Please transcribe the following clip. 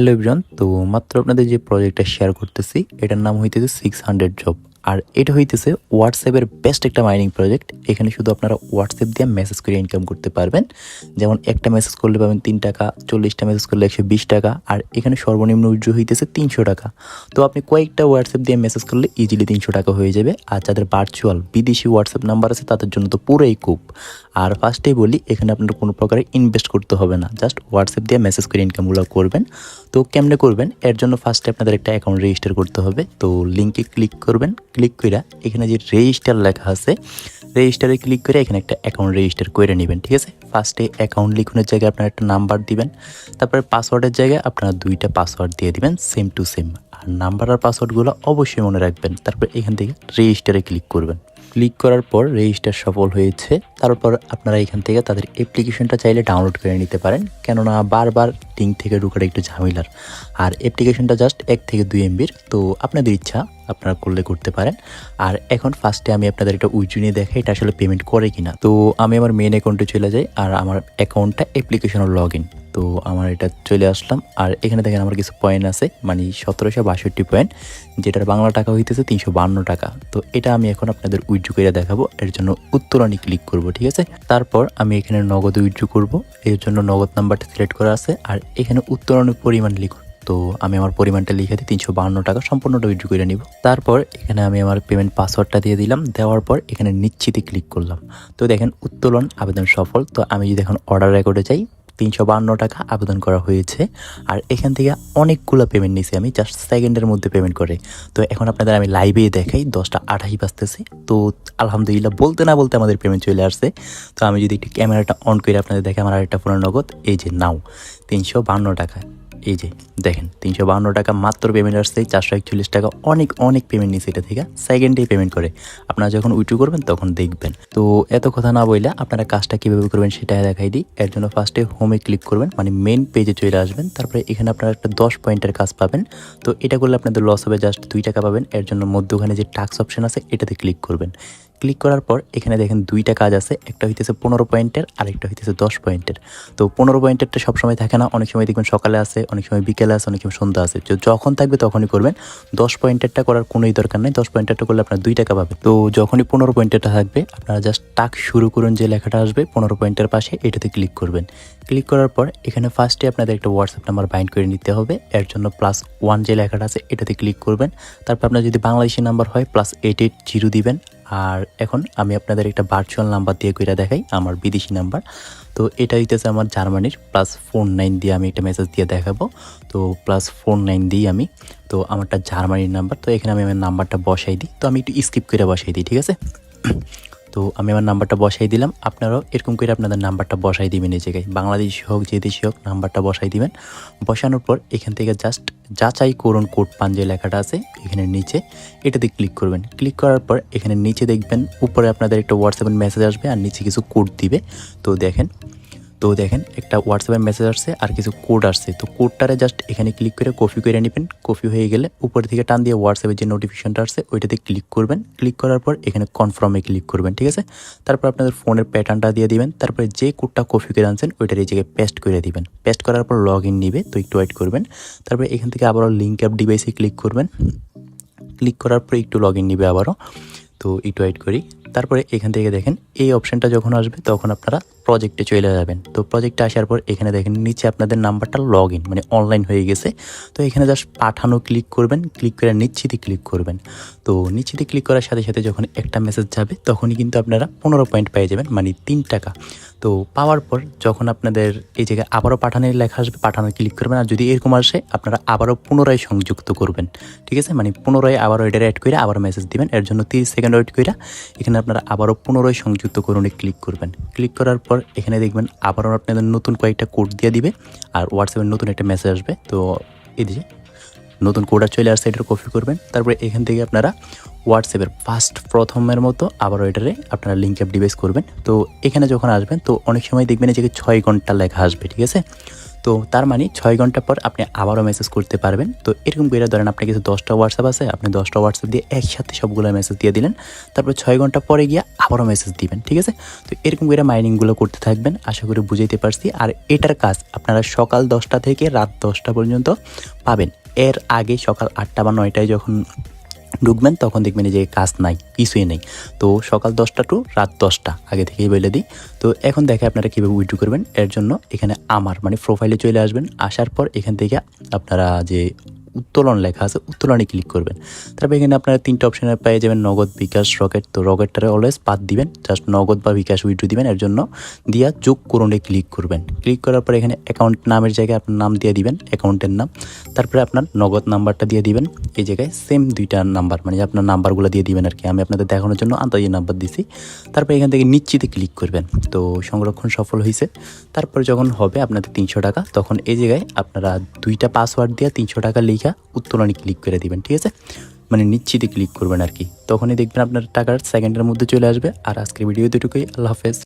Hello everyone, তো মাত্র আপনাদের যে প্রজেক্টটা শেয়ার করতেছি এটার নাম হইতেছে 600 জব। আর এটা হইতেছে হোয়াটসঅ্যাপের বেস্ট একটা মাইনিং প্রজেক্ট। এখানে শুধু আপনারা হোয়াটসঅ্যাপ দিয়ে মেসেজ করে ইনকাম করতে পারবেন। যেমন একটা মেসেজ করলে পাবেন 3 টাকা, 40টা মেসেজ করলে 120 টাকা, আর এখানে সর্বনিম্ন উইথড্র হইতেছে 300 টাকা। তো আপনি কয়েকটা হোয়াটসঅ্যাপ দিয়ে মেসেজ করলে ইজিলি 300 টাকা হয়ে যাবে। আর যাদের ভার্চুয়াল বিদেশি হোয়াটসঅ্যাপ নাম্বার আছে তাদের জন্য তো পুরোই কূপ। আর ফার্স্টেই বলি, এখানে আপনার কোনো প্রকারে ইনভেস্ট করতে হবে না, জাস্ট হোয়াটসঅ্যাপ দিয়ে মেসেজ করে ইনকামগুলো করবেন। তো কেমনে করবেন, এর জন্য ফার্স্টে আপনাদের একটা অ্যাকাউন্ট রেজিস্টার করতে হবে। তো লিঙ্কে ক্লিক করবেন, ক্লিক করে এখানে যে রেজিস্টার লেখা আছে রেজিস্টারে ক্লিক করে এখানে একটা অ্যাকাউন্ট রেজিস্টার করে নেবেন। ঠিক আছে, ফার্স্টে অ্যাকাউন্ট লিখনের জায়গায় আপনার একটা নাম্বার দিবেন, তারপরে পাসওয়ার্ডের জায়গায় আপনারা 2টা পাসওয়ার্ড দিয়ে দিবেন সেম টু সেম। আর নাম্বার আর পাসওয়ার্ডগুলো অবশ্যই মনে রাখবেন। তারপর এখান থেকে রেজিস্টারে ক্লিক করবেন। ক্লিক করার পর রেজিস্টার সফল হয়েছে। তারপর আপনারা এখান থেকে তাদের অ্যাপ্লিকেশনটা চাইলে ডাউনলোড করে নিতে পারেন, কেননা বারবার লিঙ্ক থেকে ঢুকাটা একটু ঝামেলার। আর অ্যাপ্লিকেশনটা জাস্ট 1 থেকে 2 MBর, তো আপনাদের ইচ্ছা আপনারা করতে পারেন। আর এখন ফার্স্টে আমি আপনাদের একটা উইথড্র নিয়ে দেখাই এটা আসলে পেমেন্ট করে কিনা। তো আমি আমার মেন অ্যাকাউন্টে চলে যাই, আর আমার অ্যাকাউন্টটা অ্যাপ্লিকেশনের লগ ইন। তো আমার এটা চলে আসলাম, আর এখানে দেখেন আমার কিছু পয়েন্ট আছে, মানে 1762 পয়েন্ট, যেটার বাংলা টাকা হইতেছে 352 টাকা। তো এটা আমি এখন আপনাদের উইথড্র করে দেখাবো। এর জন্য উত্তোলনে ক্লিক করব। ঠিক আছে, তারপর আমি এখানে নগদ উইথড্র করব, এর জন্য নগদ নাম্বারটা সিলেক্ট করা আছে। আর এখানে উত্তোলনের পরিমাণ লিখুন। তো আমি আমার পরিমাণটা লিখে দিই 352 টাকা, সম্পূর্ণটা উইথড্র করে নিব। তারপর এখানে আমি আমার পেমেন্ট পাসওয়ার্ডটা দিয়ে দিলাম, দেওয়ার পর এখানে নিশ্চিতে ক্লিক করলাম। তো দেখেন উত্তোলন আবেদন সফল। তো আমি যদি এখন অর্ডার রেকর্ডে যাই, 352 টাকা আবেদন করা হয়েছে। আর এখান থেকে অনেকগুলো পেমেন্ট নিয়েছি আমি, জাস্ট সেকেন্ডের মধ্যে পেমেন্ট করে। তো এখন আপনাদের আমি লাইভেই দেখাই, 10টা 28 বাজতেছে। তো আলহামদুলিল্লাহ বলতে না বলতে আমাদের পেমেন্ট চলে আসছে। তো আমি যদি একটু ক্যামেরাটা অন করে আপনাদের দেখে, আমার আরেকটা ফোনের নগদ এই যে নাও 352 টাকা। এই যে দেখেন 352 টাকা মাত্র পেমেন্ট আসছে। 441 টাকা অনেক অনেক পেমেন্ট নিয়েছে এটা থেকে, সেকেন্ডেই পেমেন্ট করে। আপনারা যখন উইথড্র করবেন তখন দেখবেন। তো এত কথা না বললে আপনারা কাজটা কীভাবে করবেন সেটা দেখাই দিই। এর জন্য ফার্স্টে হোমে ক্লিক করবেন, মানে মেন পেজে চলে আসবেন। তারপরে এখানে আপনারা একটা 10 পয়েন্টের কাজ পাবেন। তো এটা করলে আপনাদের লস হবে, জাস্ট 2 টাকা পাবেন। এর জন্য মধ্যখানে যে টাস্ক অপশন আছে এটাতে ক্লিক করবেন। ক্লিক করার পর এখানে দেখেন 2টা কাজ আছে, একটা হইতেছে 15 পয়েন্টের আর একটা হইতেছে 10 পয়েন্টের। তো 15 পয়েন্টেরটা সবসময় থাকে না, অনেক সময় দেখবেন সকালে আসে, অনেক সময় বিকেলে আসে, অনেক সময় সন্ধ্যা আসে। যখন থাকবে তখনই করবেন। 10 পয়েন্টেরটা করার কোনোই দরকার নেই, 10 পয়েন্টেরটা করলে আপনার 2 টাকা পাবে। তো যখনই 15 পয়েন্টেরটা থাকবে আপনারা জাস্ট টাস্ক শুরু করুন, যে লেখাটা আসবে 15 পয়েন্টের পাশে এটাতে ক্লিক করবেন। ক্লিক করার পর এখানে ফার্স্টে আপনাদের একটা হোয়াটসঅ্যাপ নাম্বার বাইন্ড করে নিতে হবে। এর জন্য +1 যে লেখাটা আছে এটাতে ক্লিক করবেন। তারপর আপনার যদি বাংলাদেশি নাম্বার হয় +880 দিবেন। আর এখন আমি আপনাদের একটা ভার্চুয়াল নাম্বার দিয়ে কইরা দেখাই, আমার বিদেশি নাম্বার। তো এটা হইতেছে আমার জার্মানির, +49 দিয়ে আমি একটা মেসেজ দিয়ে দেখাবো। তো +49 দিই আমি, তো আমারটা জার্মানির নাম্বার। তো এখানে আমি আমার নাম্বারটা বসাই দিই। তো আমি একটু স্কিপ করে বসাই দিই, ঠিক আছে। তো আমি আমার নাম্বারটা বসাই দিলাম। আপনারাও এরকম করে আপনাদের নাম্বারটা বসাই দিবেন এই জায়গায়, বাংলাদেশি হোক যে দেশি হোক নাম্বারটা বসাই দিবেন। বসানোর পর এখান থেকে জাস্ট যাচাই করুন কোড পান যে লেখাটা আছে এখানে নিচে, এটাতে ক্লিক করবেন। ক্লিক করার পর এখানে নিচে দেখবেন উপরে আপনাদের একটা হোয়াটসঅ্যাপের মেসেজ আসবে আর নিচে কিছু কোড দিবে। তো দেখেন একটা হোয়াটসঅ্যাপের মেসেজ আসছে আর কিছু কোড আসছে। তো কোডটারে জাস্ট এখানে ক্লিক করে কপি করে নেবেন। কপি হয়ে গেলে উপর থেকে টান দিয়ে হোয়াটসঅ্যাপের যে নোটিফিকেশনটা আসছে ওইটাতে ক্লিক করবেন। ক্লিক করার পর এখানে কনফার্মে ক্লিক করবেন, ঠিক আছে। তারপর আপনাদের ফোনের প্যাটার্নটা দিয়ে দিবেন। তারপরে যে কোডটা কপি করে আনছেন ওইটার এই জায়গায় পেস্ট করে দিবেন। পেস্ট করার পর লগ ইন নিবে, তো একটু ওয়েট করবেন। তারপরে এখান থেকে আবারও লিঙ্ক অ্যাপ ডিভাইসে ক্লিক করবেন। ক্লিক করার পর একটু লগ ইন নিবে আবারও, তো একটু ওয়েট করি। তারপরে এখান থেকে দেখেন এই অপশানটা যখন আসবে তখন আপনারা প্রজেক্টে চলে যাবেন। তো প্রজেক্টে আসার পর এখানে দেখেন নিচে আপনাদের নাম্বারটা লগ ইন মানে অনলাইন হয়ে গেছে। তো এখানে জাস্ট পাঠানো ক্লিক করবেন, ক্লিক করে নিশ্চিতে ক্লিক করবেন। তো নিশ্চিতে ক্লিক করার সাথে সাথে যখন একটা মেসেজ যাবে তখনই কিন্তু আপনারা 15 পয়েন্ট পেয়ে যাবেন, মানে 3 টাকা। তো পাওয়ার পর যখন আপনাদের এই জায়গায় আবারও পাঠানোর লেখা আসবে, পাঠানো ক্লিক করবেন। আর যদি এরকম আসে আপনারা আবারও পুনরায় সংযুক্ত করবেন, ঠিক আছে। মানে পুনরায় আবারও এটা অ্যাড করে আবার মেসেজ দিবেন। এর জন্য 30 সেকেন্ড ওয়েট করে এখানে আপনারা আবারও পুনরায় সংযুক্ত করুন ক্লিক করবেন। ক্লিক করার পর এখানে দেখবেন আবারও আপনাদের নতুন কয়েকটা কোড দিয়ে দিবে আর হোয়াটসঅ্যাপের নতুন একটা মেসেজ আসবে। তো এদিকে নতুন কোড আর চলে আসছে, এটা কপি করবেন। তারপরে এখান থেকে আপনারা হোয়াটসঅ্যাপের প্রথমের মতো আবারও এটারে আপনারা লিঙ্ক অ্যাপ ডিভাইস করবেন। তো এখানে যখন আসবেন তো অনেক সময় দেখবেন যে 6 ঘন্টা লেখা আসবে, ঠিক আছে। তো তার মানে 6 ঘন্টা পর আপনি আবারও মেসেজ করতে পারবেন। তো এরকম করে ধরেন আপনার কাছে 10টা হোয়াটসঅ্যাপ আছে, আপনি 10টা হোয়াটসঅ্যাপ দিয়ে একসাথে সবগুলো মেসেজ দিয়ে দিলেন, তারপর 6 ঘন্টা পরে গিয়ে আবারও মেসেজ দিবেন, ঠিক আছে? তো এরকম করে মাইনিংগুলো করতে থাকবেন, আশা করি বুঝাইতে পারছি। আর এটার কাজ আপনারা সকাল 10টা থেকে রাত 10টা পর্যন্ত পাবেন। এর আগে সকাল 8টা বা 9টায় যখন ঢুকবেন তখন দেখবেন যে কাজ নাই, কিছুই নেই। তো সকাল 10টা টু রাত 10টা আগে থেকেই বলে দিই। তো এখন দেখে আপনারা কীভাবে উইথড্র করবেন। এর জন্য এখানে আমার মানে প্রোফাইলে চলে আসবেন, আসার পর এখান থেকে আপনারা যে উত্তোলন লেখা আছে উত্তোলনে ক্লিক করবেন। তারপর এখানে আপনারা 3টা অপশনে পেয়ে যাবেন, নগদ, বিকাশ, রকেট। তো রকেটটারে অলওয়েজ বাদ দিবেন, জাস্ট নগদ বা বিকাশ উইথড্র দিবেন। এর জন্য দিয়া যোগ করণে ক্লিক করবেন। ক্লিক করার পর এখানে অ্যাকাউন্ট নামের জায়গায় আপনার নাম দিয়ে দিবেন, অ্যাকাউন্টের নাম। তারপরে আপনার নগদ নাম্বারটা দিয়ে দিবেন, এই জায়গায় সেম 2টা নাম্বার মানে আপনার নাম্বারগুলো দিয়ে দিবেন আর কি। আমি আপনাদের দেখানোর জন্য আন্দাজি নাম্বার দিছি। তারপর এখান থেকে নিশ্চিতে ক্লিক করবেন। তো সংরক্ষণ সফল হয়েছে। তারপর যখন হবে আপনাদের 300 টাকা, তখন এই জায়গায় আপনারা 2টা পাসওয়ার্ড দিয়ে 300 টাকা লেখা উত্তোলনে ক্লিক করে দিবেন, ঠিক আছে? মানে নিশ্চিতে ক্লিক করবেন আর কি। তখনই দেখবেন আপনার টাকার সেকেন্ডের মধ্যে চলে আসবে। আর আজকের ভিডিও এতটুকুই। আল্লাহ হাফেজ।